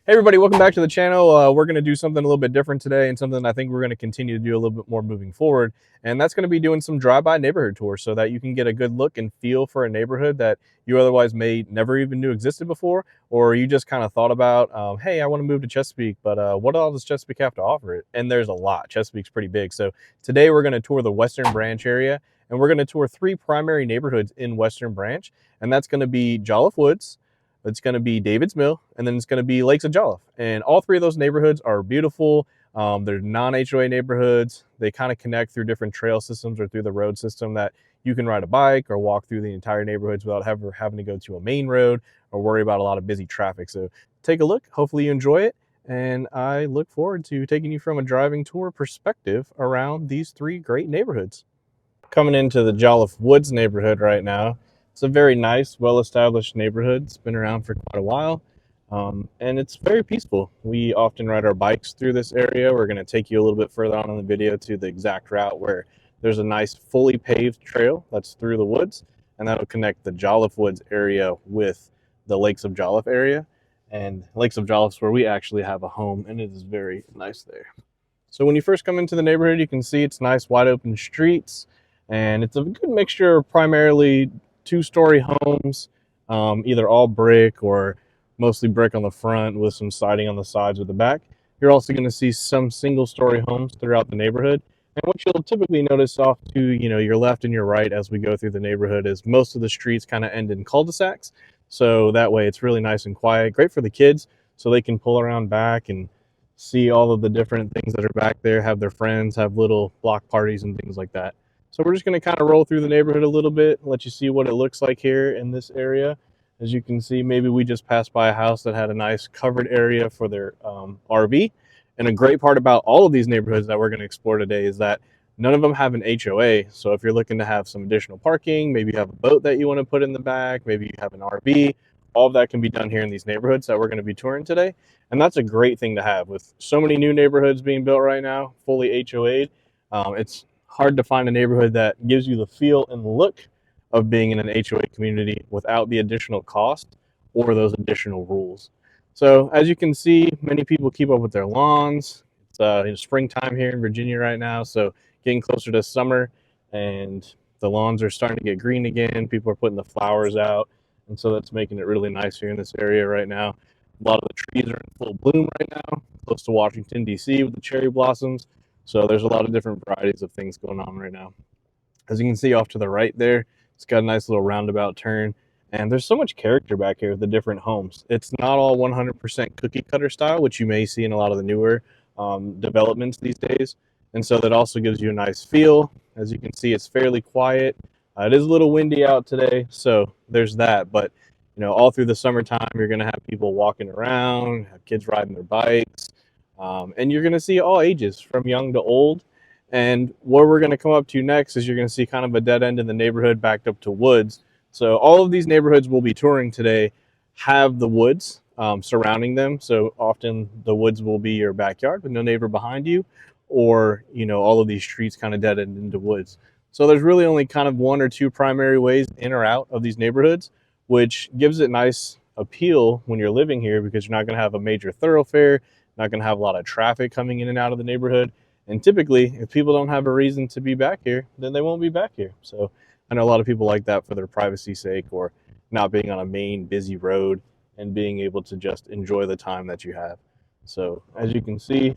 Hey everybody, welcome back to the channel. We're going to do something a little bit different today, and something I think we're going to continue to do a little bit more moving forward. And that's going to be doing some drive-by neighborhood tours so that you can get a good look and feel for a neighborhood that you otherwise may never even knew existed before, or you just kind of thought about, hey, I want to move to Chesapeake, but what all does Chesapeake have to offer it? And there's a lot. Chesapeake's pretty big. So today we're going to tour the Western Branch area, and we're going to tour three primary neighborhoods in Western Branch, and that's going to be Jolliff Woods, it's going to be David's Mill, and then it's going to be Lakes of Jolliff. And all three of those neighborhoods are beautiful. They're non-HOA neighborhoods. They kind of connect through different trail systems or through the road system that you can ride a bike or walk through the entire neighborhoods without ever having to go to a main road or worry about a lot of busy traffic. So take a look. Hopefully you enjoy it. And I look forward to taking you from a driving tour perspective around these three great neighborhoods. Coming into the Jolliff Woods neighborhood right now. It's a very nice, well-established neighborhood. It's been around for quite a while, and it's very peaceful. We often ride our bikes through this area. We're going to take you a little bit further on in the video to the exact route where there's a nice, fully paved trail that's through the woods, and that'll connect the Jolliff Woods area with the Lakes of Jolliff area. And Lakes of Jolliff is where we actually have a home, and it is very nice there. So when you first come into the neighborhood, you can see it's nice, wide open streets, and it's a good mixture of primarily two-story homes, either all brick or mostly brick on the front with some siding on the sides or the back. You're also going to see some single-story homes throughout the neighborhood. And what you'll typically notice off to your left and your right as we go through the neighborhood is most of the streets kind of end in cul-de-sacs. So that way it's really nice and quiet. Great for the kids so they can pull around back and see all of the different things that are back there, have their friends, have little block parties and things like that. So we're just going to kind of roll through the neighborhood a little bit, let you see what it looks like here in this area. As you can see, maybe we just passed by a house that had a nice covered area for their RV. And a great part about all of these neighborhoods that we're going to explore today is that none of them have an HOA. So if you're looking to have some additional parking, maybe you have a boat that you want to put in the back, maybe you have an RV, all of that can be done here in these neighborhoods that we're going to be touring today. And that's a great thing to have with so many new neighborhoods being built right now, fully HOA'd. It's hard to find a neighborhood that gives you the feel and look of being in an HOA community without the additional cost or those additional rules. So as you can see, many people keep up with their lawns. It's springtime here in Virginia right now, so getting closer to summer, and the lawns are starting to get green again. People are putting the flowers out, and so that's making it really nice here in this area right now. A lot of the trees are in full bloom right now, close to Washington, D.C. with the cherry blossoms. So there's a lot of different varieties of things going on right now. As you can see off to the right there, it's got a nice little roundabout turn. And there's so much character back here with the different homes. It's not all 100% cookie cutter style, which you may see in a lot of the newer developments these days. And so that also gives you a nice feel. As you can see, it's fairly quiet. It is a little windy out today, so there's that. But all through the summertime, you're going to have people walking around, have kids riding their bikes. And you're going to see all ages from young to old. And where we're going to come up to next is you're going to see kind of a dead end in the neighborhood backed up to woods. So all of these neighborhoods we'll be touring today have the woods surrounding them. So often the woods will be your backyard with no neighbor behind you, or all of these streets kind of dead end into woods. So there's really only kind of one or two primary ways in or out of these neighborhoods, which gives it nice appeal when you're living here because you're not going to have a major thoroughfare, not going to have a lot of traffic coming in and out of the neighborhood. And typically, if people don't have a reason to be back here, then they won't be back here. So I know a lot of people like that for their privacy's sake, or not being on a main busy road and being able to just enjoy the time that you have. So as you can see,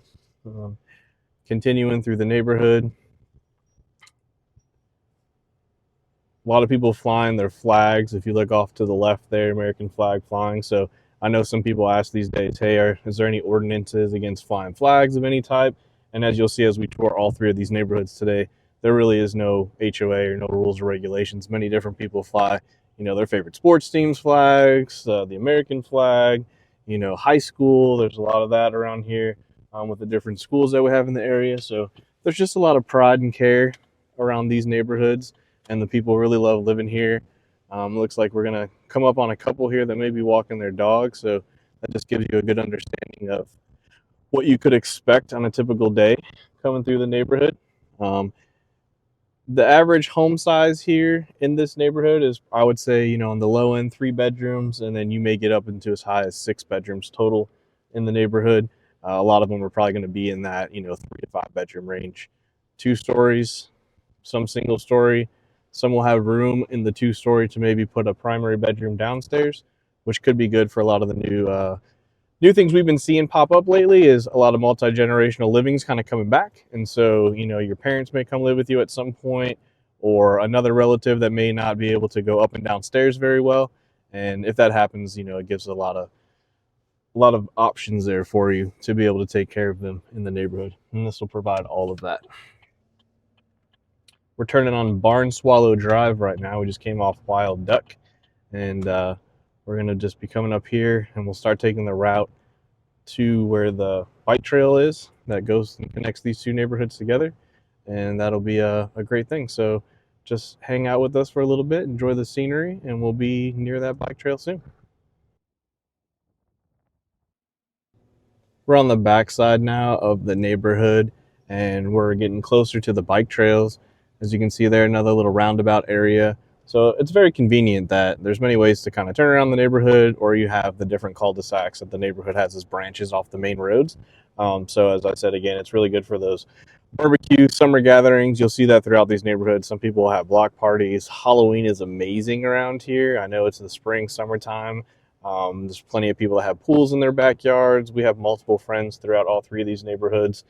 continuing through the neighborhood, a lot of people flying their flags. If you look off to the left there, American flag flying. So I know some people ask these days, hey, is there any ordinances against flying flags of any type? And as you'll see as we tour all three of these neighborhoods today, there really is no HOA or no rules or regulations. Many different people fly, their favorite sports teams' flags, the American flag, high school. There's a lot of that around here with the different schools that we have in the area. So there's just a lot of pride and care around these neighborhoods, and the people really love living here. Looks like we're going to come up on a couple here that may be walking their dog. So that just gives you a good understanding of what you could expect on a typical day coming through the neighborhood. The average home size here in this neighborhood is, I would say, on the low end, 3 bedrooms, and then you may get up into as high as 6 bedrooms total. in the neighborhood. A lot of them are probably going to be in that 3 to 5 bedroom range, 2 stories, some single story. Some will have room in the 2 story to maybe put a primary bedroom downstairs, which could be good for a lot of the new things we've been seeing pop up lately. Is a lot of multi-generational livings kind of coming back. And so your parents may come live with you at some point, or another relative that may not be able to go up and downstairs very well. And if that happens, it gives a lot of options there for you to be able to take care of them in the neighborhood, and this will provide all of that. We're turning on Barn Swallow Drive right now. We just came off Wild Duck, and we're going to just be coming up here, and we'll start taking the route to where the bike trail is that goes and connects these 2 neighborhoods together, and that'll be a great thing. So just hang out with us for a little bit, enjoy the scenery, and we'll be near that bike trail soon. We're on the backside now of the neighborhood, and we're getting closer to the bike trails. As you can see there, another little roundabout area. So it's very convenient that there's many ways to kind of turn around the neighborhood, or you have the different cul-de-sacs that the neighborhood has as branches off the main roads. So as I said, again, it's really good for those barbecue, summer gatherings. You'll see that throughout these neighborhoods. Some people will have block parties. Halloween is amazing around here. I know it's the spring, summertime. There's plenty of people that have pools in their backyards. We have multiple friends throughout all 3 of these neighborhoods.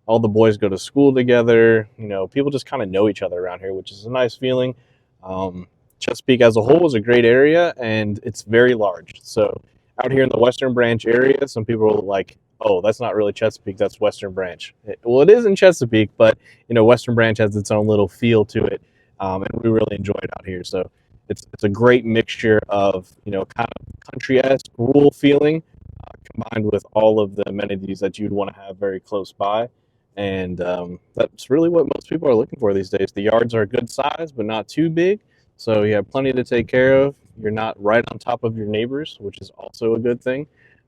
All the boys go to school together. People just kind of know each other around here, which is a nice feeling. Chesapeake as a whole is a great area, and it's very large. So out here in the Western Branch area, some people are like, oh, that's not really Chesapeake, that's Western Branch. Well, it is in Chesapeake, but Western Branch has its own little feel to it, and we really enjoy it out here. So it's a great mixture of kind of country-esque, rural feeling, combined with all of the amenities that you'd want to have very close by. And that's really what most people are looking for these days. The yards are a good size, but not too big. So you have plenty to take care of. You're not right on top of your neighbors, which is also a good thing.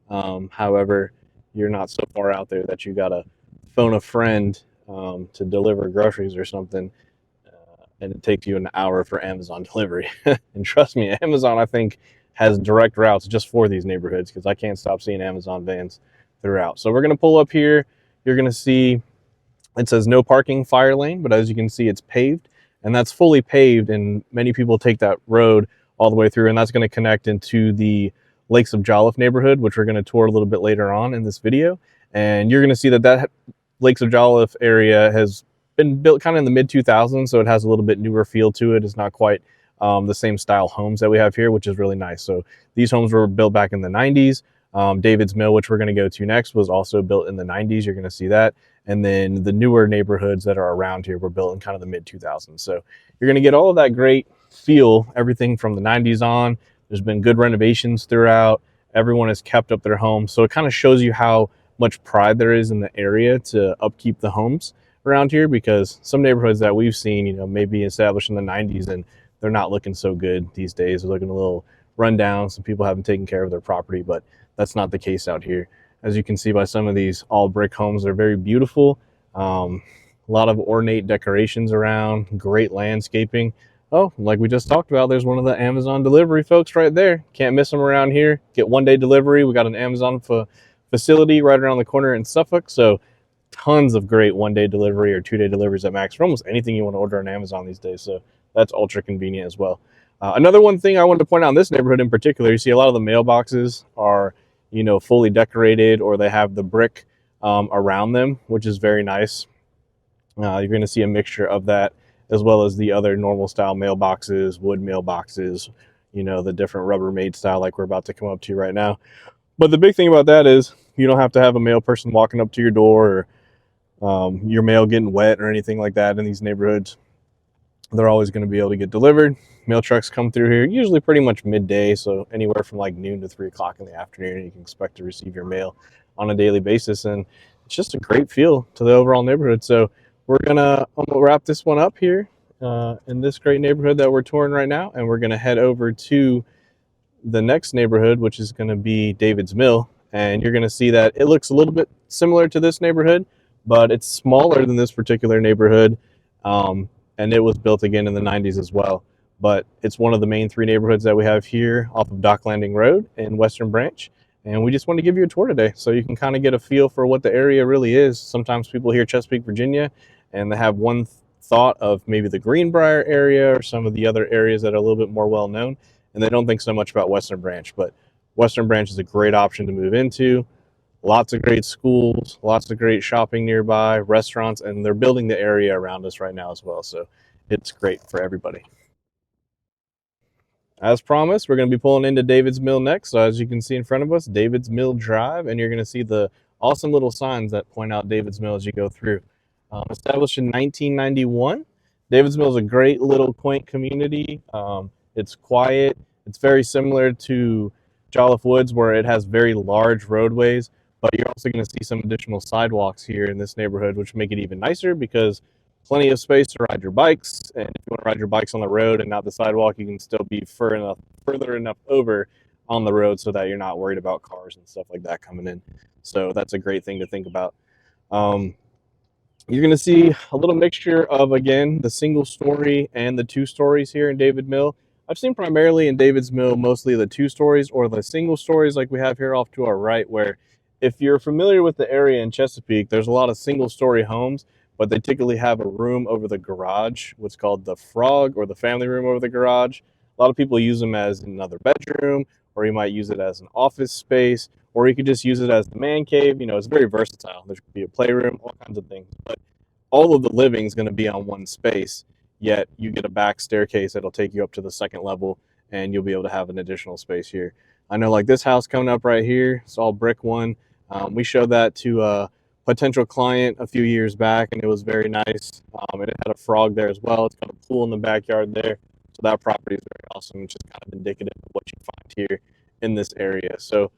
However, you're not so far out there that you got to phone a friend to deliver groceries or something. And it takes you an hour for Amazon delivery. And trust me, Amazon, I think, has direct routes just for these neighborhoods, because I can't stop seeing Amazon vans throughout. So we're going to pull up here. You're going to see it says no parking fire lane, but as you can see, it's paved, and that's fully paved, and many people take that road all the way through, and that's going to connect into the Lakes of Jolliff neighborhood, which we're going to tour a little bit later on in this video. And you're going to see that Lakes of Jolliff area has been built kind of in the mid-2000s, so it has a little bit newer feel to it. It's not quite the same style homes that we have here, which is really nice. So these homes were built back in the 90s. David's Mill, which we're going to go to next, was also built in the 90s. You're going to see that. And then the newer neighborhoods that are around here were built in kind of the mid-2000s. So you're going to get all of that great feel, everything from the 90s on. There's been good renovations throughout. Everyone has kept up their homes. So it kind of shows you how much pride there is in the area to upkeep the homes around here, because some neighborhoods that we've seen, may be established in the 90s and they're not looking so good these days. They're looking a little run down. Some people haven't taken care of their property, but that's not the case out here. As you can see by some of these all brick homes, they're very beautiful. A lot of ornate decorations around, great landscaping. Oh, like we just talked about, there's one of the Amazon delivery folks right there. Can't miss them around here. Get 1-day delivery. We got an Amazon facility right around the corner in Suffolk. So tons of great 1-day delivery or 2-day deliveries at max for almost anything you want to order on Amazon these days. So that's ultra convenient as well. Another one thing I wanted to point out in this neighborhood in particular, you see a lot of the mailboxes are, fully decorated, or they have the brick around them, which is very nice. You're going to see a mixture of that, as well as the other normal style mailboxes, wood mailboxes, the different Rubbermaid style like we're about to come up to right now. But the big thing about that is you don't have to have a mail person walking up to your door, or your mail getting wet or anything like that in these neighborhoods. They're always going to be able to get delivered. Mail trucks come through here usually pretty much midday, so anywhere from like noon to 3 o'clock in the afternoon, you can expect to receive your mail on a daily basis, and it's just a great feel to the overall neighborhood. So I'm gonna wrap this one up here in this great neighborhood that we're touring right now, and we're gonna head over to the next neighborhood, which is going to be David's Mill. And you're going to see that it looks a little bit similar to this neighborhood, but it's smaller than this particular neighborhood. And it was built again in the 90s as well. But it's one of the main 3 neighborhoods that we have here off of Dock Landing Road in Western Branch. And we just want to give you a tour today so you can kind of get a feel for what the area really is. Sometimes people hear Chesapeake, Virginia, and they have one thought of maybe the Greenbrier area or some of the other areas that are a little bit more well known, and they don't think so much about Western Branch. But Western Branch is a great option to move into. Lots of great schools, lots of great shopping nearby, restaurants, and they're building the area around us right now as well. So it's great for everybody. As promised, we're going to be pulling into David's Mill next. So as you can see in front of us, David's Mill Drive, and you're going to see the awesome little signs that point out David's Mill as you go through. Established in 1991, David's Mill is a great little quaint community. It's quiet. It's very similar to Jolliff Woods, where it has very large roadways, but you're also going to see some additional sidewalks here in this neighborhood, which make it even nicer because plenty of space to ride your bikes. And if you want to ride your bikes on the road and not the sidewalk, you can still be further enough over on the road so that you're not worried about cars and stuff like that coming in. So that's a great thing to think about. You're going to see a little mixture of, again, the single story and the two stories here in David Mill. I've seen primarily in David's Mill mostly the two stories or the single stories like we have here off to our right, where if you're familiar with the area in Chesapeake, there's a lot of single story homes, but they typically have a room over the garage, what's called the frog or the family room over the garage. A lot of people use them as another bedroom, or you might use it as an office space, or you could just use it as the man cave. You know, it's very versatile. There could be a playroom, all kinds of things. But all of the living is going to be on one space, yet you get a back staircase that'll take you up to the second level, and you'll be able to have an additional space here. I know, like this house coming up right here, it's all brick one. We showed that to a potential client a few years back, and it was very nice. It had a frog there as well. It's got a pool in the backyard there. So that property is very awesome. It's just kind of indicative of what you find here in this area. So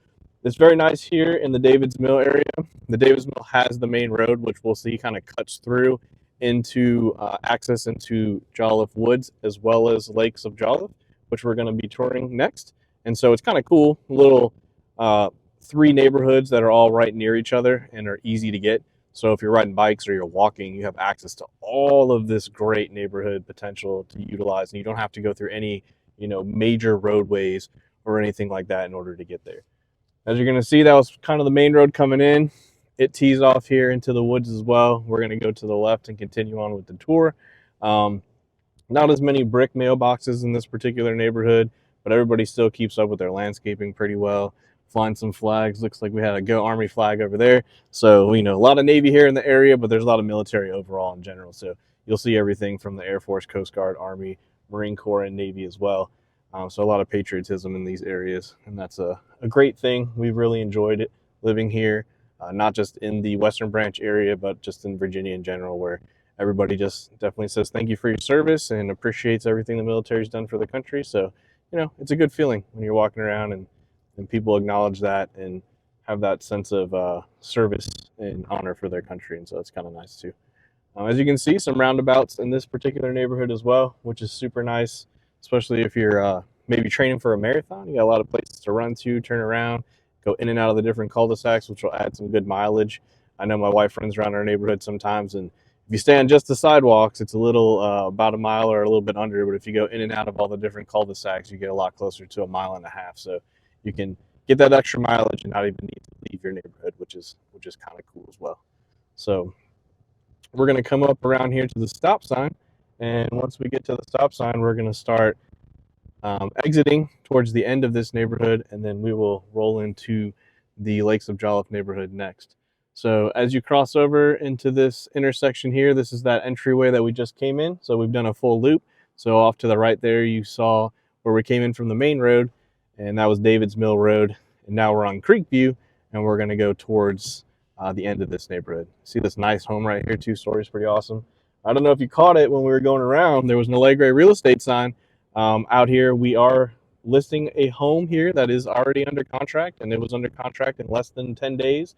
it's very nice here in the David's Mill area. The David's Mill has the main road, which we'll see kind of cuts through into access into Jolliff Woods, as well as Lakes of Jolliff, which we're going to be touring next. And so it's kind of cool, little three neighborhoods that are all right near each other and are easy to get. So if you're riding bikes or you're walking, you have access to all of this great neighborhood potential to utilize, and you don't have to go through any, major roadways or anything like that in order to get there. As you're going to see, that was kind of the main road coming in. It tees off here into the woods as well. We're going to go to the left and continue on with the tour. Not as many brick mailboxes in this particular neighborhood, but everybody still keeps up with their landscaping pretty well. Flying some flags. Looks like we had a Go Army flag over there. So, a lot of Navy here in the area, but there's a lot of military overall in general. So you'll see everything from the Air Force, Coast Guard, Army, Marine Corps, and Navy as well. So a lot of patriotism in these areas, and that's a great thing. We've really enjoyed it living here, not just in the Western Branch area, but just in Virginia in general, where everybody just definitely says thank you for your service and appreciates everything the military's done for the country. So, it's a good feeling when you're walking around and people acknowledge that and have that sense of service and honor for their country. And so it's kind of nice too. As you can see, some roundabouts in this particular neighborhood as well, which is super nice, especially if you're maybe training for a marathon. You got a lot of places to run to, turn around, go in and out of the different cul-de-sacs, which will add some good mileage. I know my wife runs around our neighborhood sometimes, and if you stay on just the sidewalks, it's a little about a mile or a little bit under, but if you go in and out of all the different cul-de-sacs, you get a lot closer to 1.5 miles. So you can get that extra mileage and not even need to leave your neighborhood, which is kind of cool as well. So we're going to come up around here to the stop sign, and once we get to the stop sign, we're going to start exiting towards the end of this neighborhood, and then we will roll into the Lakes of Jolliff neighborhood next. So as you cross over into this intersection here, this is that entryway that we just came in. So we've done a full loop. So off to the right there, you saw where we came in from the main road, and that was David's Mill Road. And now we're on Creekview, and we're going to go towards the end of this neighborhood. See this nice home right here, 2 stories, pretty awesome. I don't know if you caught it when we were going around. There was an Allegre real estate sign out here. We are listing a home here that is already under contract, and it was under contract in less than 10 days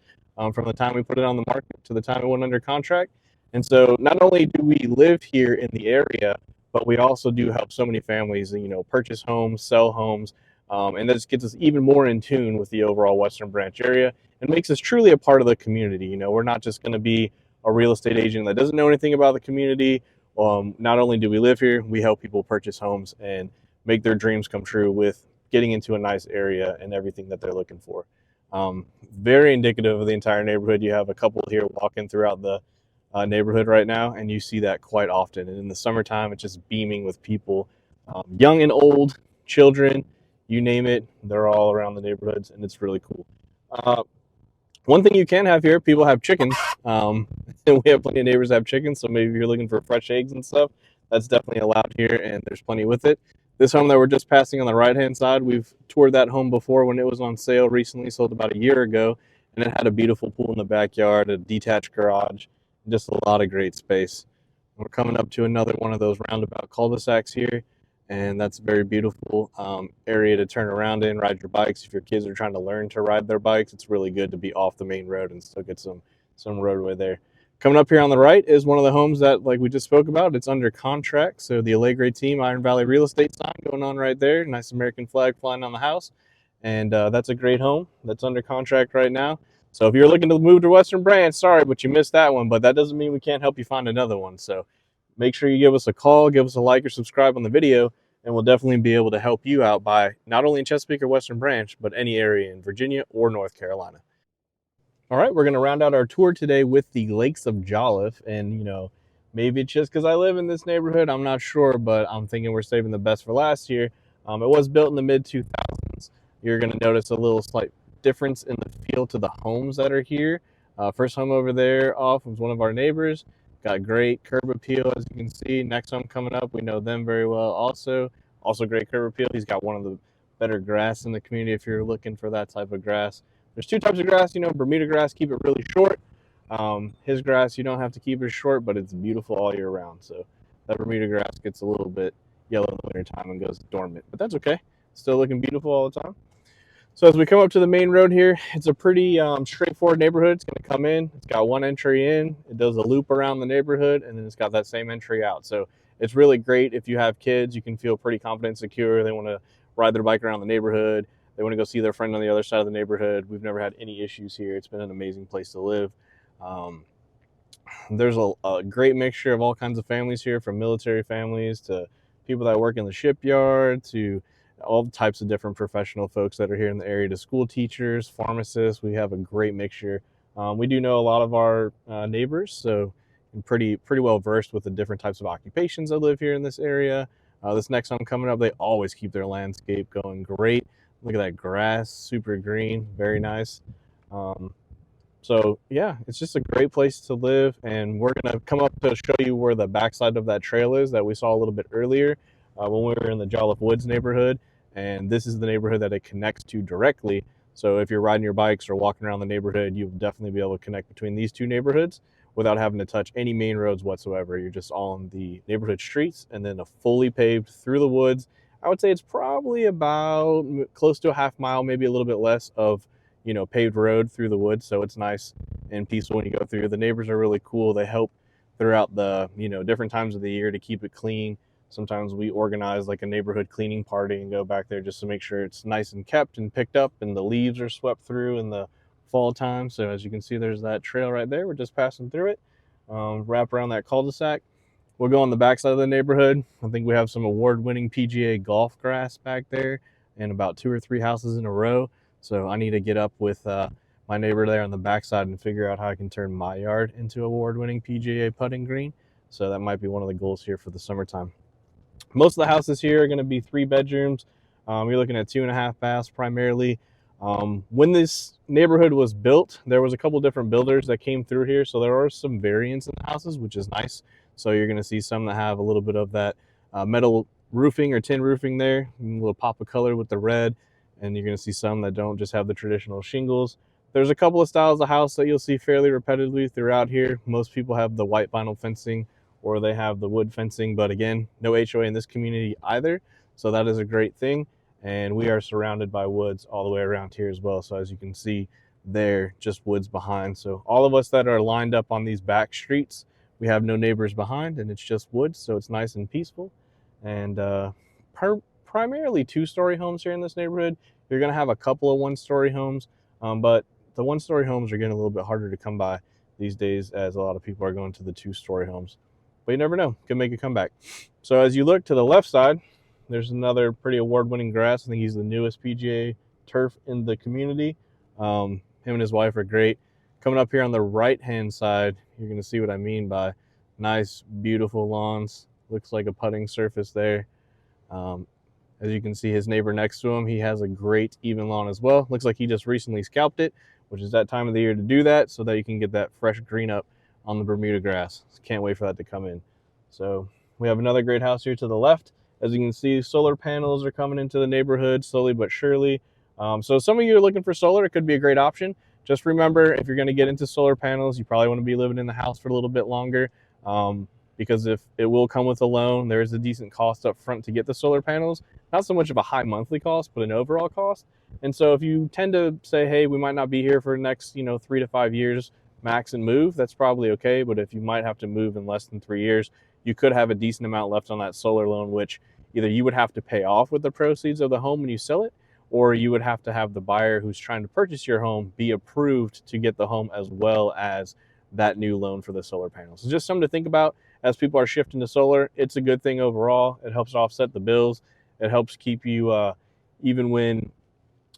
from the time we put it on the market to the time it went under contract. And so not only do we live here in the area, but we also do help so many families, purchase homes, sell homes, and that just gets us even more in tune with the overall Western Branch area and makes us truly a part of the community. We're not just going to be a real estate agent that doesn't know anything about the community. Not only do we live here, we help people purchase homes and make their dreams come true with getting into a nice area and everything that they're looking for. Very indicative of the entire neighborhood. You have a couple here walking throughout the neighborhood right now, and you see that quite often. And in the summertime, it's just beaming with people, young and old, children, you name it. They're all around the neighborhoods, and it's really cool. Uh, One thing you can have here, people have chickens. And we have plenty of neighbors that have chickens, so maybe if you're looking for fresh eggs and stuff, that's definitely allowed here, and there's plenty with it. This home that we're just passing on the right-hand side, we've toured that home before when it was on sale recently, sold about a year ago, and it had a beautiful pool in the backyard, a detached garage, just a lot of great space. We're coming up to another one of those roundabout cul-de-sacs here, and that's a very beautiful area to turn around in, ride your bikes. If your kids are trying to learn to ride their bikes, it's really good to be off the main road and still get some roadway there. Coming up here on the right is one of the homes that, like we just spoke about, it's under contract. So the Allegre team, Iron Valley Real Estate sign going on right there. Nice American flag flying on the house. And that's a great home that's under contract right now. So if you're looking to move to Western Branch, sorry, but you missed that one. But that doesn't mean we can't help you find another one. So make sure you give us a call, give us a like or subscribe on the video, and we'll definitely be able to help you out by not only in Chesapeake or Western Branch, but any area in Virginia or North Carolina. All right, we're going to round out our tour today with the Lakes of Jolliff. And, maybe it's just because I live in this neighborhood, I'm not sure, but I'm thinking we're saving the best for last here. It was built in the mid-2000s. You're going to notice a little slight difference in the feel to the homes that are here. First home over there off was one of our neighbors. Got great curb appeal, as you can see. Next home coming up, we know them very well also. Also great curb appeal. He's got one of the better grass in the community if you're looking for that type of grass. There's two types of grass, Bermuda grass, keep it really short. His grass, you don't have to keep it short, but it's beautiful all year round. So that Bermuda grass gets a little bit yellow in the wintertime and goes dormant, but that's okay. Still looking beautiful all the time. So as we come up to the main road here, it's a pretty straightforward neighborhood. It's going to come in. It's got one entry in. It does a loop around the neighborhood, and then it's got that same entry out. So it's really great if you have kids. You can feel pretty confident and secure. They want to ride their bike around the neighborhood. They want to go see their friend on the other side of the neighborhood. We've never had any issues here. It's been an amazing place to live. There's a great mixture of all kinds of families here, from military families to people that work in the shipyard to all types of different professional folks that are here in the area, to school teachers, pharmacists. We have a great mixture. We do know a lot of our neighbors, so I'm pretty well versed with the different types of occupations that live here in this area. This next home coming up, they always keep their landscape going great. Look at that grass, super green, very nice. So yeah, it's just a great place to live, and we're gonna come up to show you where the backside of that trail is that we saw a little bit earlier when we were in the Jolliff Woods neighborhood. And this is the neighborhood that it connects to directly. So if you're riding your bikes or walking around the neighborhood, you'll definitely be able to connect between these two neighborhoods without having to touch any main roads whatsoever. You're just all on the neighborhood streets and then a fully paved through the woods. I would say it's probably about close to a half mile, maybe a little bit less of, paved road through the woods. So it's nice and peaceful when you go through. The neighbors are really cool. They help throughout the, different times of the year to keep it clean. Sometimes we organize like a neighborhood cleaning party and go back there just to make sure it's nice and kept and picked up and the leaves are swept through in the fall time. So as you can see, there's that trail right there. We're just passing through it. Wrap around that cul-de-sac. We'll go on the backside of the neighborhood. I think we have some award-winning PGA golf grass back there and about 2 or 3 houses in a row. So I need to get up with my neighbor there on the backside and figure out how I can turn my yard into award-winning PGA putting green. So that might be one of the goals here for the summertime. Most of the houses here are going to be 3 bedrooms. You're looking at 2.5 baths primarily. When this neighborhood was built, there was a couple different builders that came through here, so there are some variants in the houses, which is nice. So you're going to see some that have a little bit of that metal roofing or tin roofing there, a little pop of color with the red, and you're going to see some that don't, just have the traditional shingles. There's a couple of styles of house that you'll see fairly repetitively throughout here. Most people have the white vinyl fencing, or they have the wood fencing, but again, no HOA in this community either, so that is a great thing. And we are surrounded by woods all the way around here as well. So as you can see there, just woods behind. So all of us that are lined up on these back streets, we have no neighbors behind, and it's just woods, so it's nice and peaceful. And primarily 2-story homes here in this neighborhood. You're going to have a couple of 1-story homes, but the 1-story homes are getting a little bit harder to come by these days, as a lot of people are going to the 2-story homes. But you never know, could make a comeback. So as you look to the left side, there's another pretty award-winning grass. I think he's the newest PGA turf in the community. Him and his wife are great. Coming up here on the right-hand side, you're going to see what I mean by nice, beautiful lawns. Looks like a putting surface there. As you can see, his neighbor next to him, he has a great even lawn as well. Looks like he just recently scalped it, which is that time of the year to do that so that you can get that fresh green up on the Bermuda grass. Can't wait for that to come in. So we have another great house here to the left. As you can see, solar panels are coming into the neighborhood slowly but surely. So some of you are looking for solar. It could be a great option. Just remember, if you're going to get into solar panels, you probably want to be living in the house for a little bit longer, because if it will come with a loan, there is a decent cost up front to get the solar panels. Not so much of a high monthly cost, but an overall cost. And so if you tend to say, hey, we might not be here for the next 3 to 5 years max and move, that's probably okay. But if you might have to move in less than 3 years, you could have a decent amount left on that solar loan, which either you would have to pay off with the proceeds of the home when you sell it, or you would have to have the buyer who's trying to purchase your home be approved to get the home as well as that new loan for the solar panels. So just something to think about as people are shifting to solar. It's a good thing overall. It helps offset the bills. It helps keep you, even when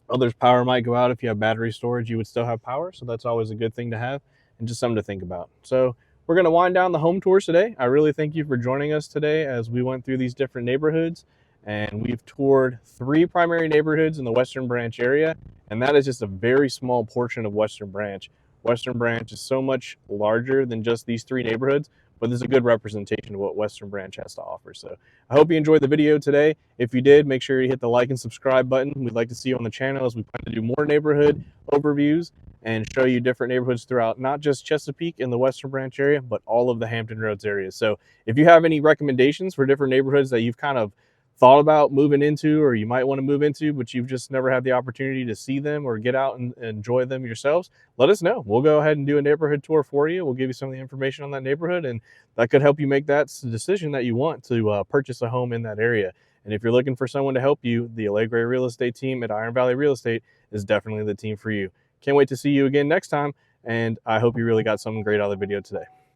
others' power might go out, if you have battery storage, you would still have power. So that's always a good thing to have, and just something to think about. So we're going to wind down the home tours today. I really thank you for joining us today as we went through these different neighborhoods. And we've toured 3 primary neighborhoods in the Western Branch area, and that is just a very small portion of Western Branch. Western Branch is so much larger than just these 3 neighborhoods, but there's a good representation of what Western Branch has to offer. So I hope you enjoyed the video today. If you did, make sure you hit the like and subscribe button. We'd like to see you on the channel as we plan to do more neighborhood overviews and show you different neighborhoods throughout not just Chesapeake and the Western Branch area, but all of the Hampton Roads area. So if you have any recommendations for different neighborhoods that you've kind of thought about moving into, or you might want to move into, but you've just never had the opportunity to see them or get out and enjoy them yourselves, let us know. We'll go ahead and do a neighborhood tour for you. We'll give you some of the information on that neighborhood, and that could help you make that decision that you want to purchase a home in that area. And if you're looking for someone to help you, the Allegre Real Estate team at Iron Valley Real Estate is definitely the team for you. Can't wait to see you again next time, and I hope you really got something great out of the video today.